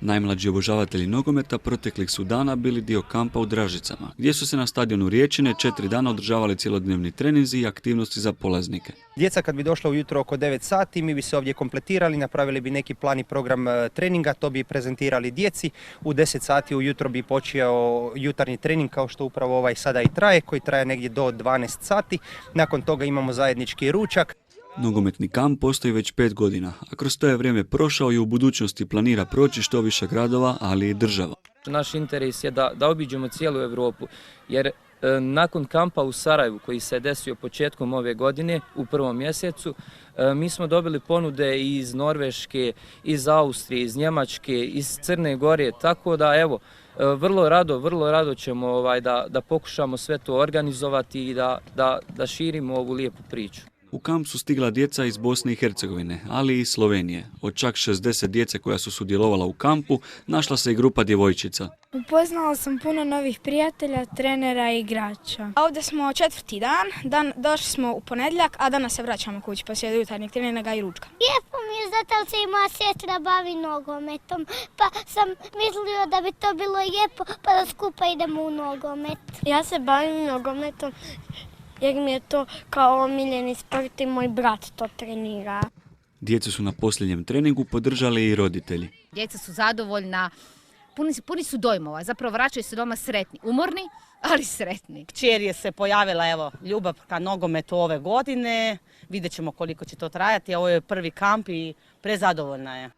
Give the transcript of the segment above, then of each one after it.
Najmlađi obožavatelji nogometa proteklih su dana bili dio kampa u Dražicama, gdje su se na stadionu Riječine 4 dana održavali cjelodnevni treninzi i aktivnosti za polaznike. Djeca kad bi došla ujutro oko 9 sati, mi bi se ovdje kompletirali, napravili bi neki plan i program treninga, to bi prezentirali djeci. U 10 sati ujutro bi počeo jutarnji trening kao što upravo ovaj sada i traje, koji traje negdje do 12 sati. Nakon toga imamo zajednički ručak. Nogometni kamp postoji već 5 godina, a kroz to je vrijeme prošao i u budućnosti planira proći što više gradova, ali i država. Naš interes je da obiđemo cijelu Europu, jer nakon kampa u Sarajevu koji se desio početkom ove godine u prvom mjesecu, mi smo dobili ponude iz Norveške, iz Austrije, iz Njemačke, iz Crne Gore, tako da evo, vrlo rado ćemo da pokušamo sve to organizovati i da širimo ovu lijepu priču. U kamp su stigla djeca iz Bosne i Hercegovine, ali i iz Slovenije. Od čak 60 djece koja su sudjelovala u kampu, našla se i grupa djevojčica. Upoznala sam puno novih prijatelja, trenera i igrača. Ovdje smo 4. dan, došli smo u ponedjeljak, a danas se vraćamo kući poslije jutarnjeg treninga i ručka. Lijepo mi je zato se i moja sestra bavi nogometom, pa sam mislila da bi to bilo lijepo, pa da skupa idemo u nogomet. Ja se bavim nogometom jer mi je to kao omiljeni sport i moj brat to trenira. Djecu su na posljednjem treningu podržali i roditelji. Djeca su zadovoljna, puni su dojmova, zapravo vraćaju se doma sretni, umorni, ali sretni. Kćer je se pojavila, evo, ljubav ka nogometu ove godine, vidjet ćemo koliko će to trajati, ovo je prvi kamp i prezadovoljna je.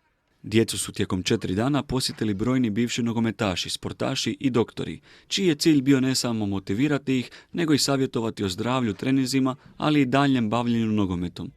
Djecu su tijekom 4 dana posjetili brojni bivši nogometaši, sportaši i doktori, čiji je cilj bio ne samo motivirati ih, nego i savjetovati o zdravlju, treninzima, ali i daljnjem bavljenju nogometom.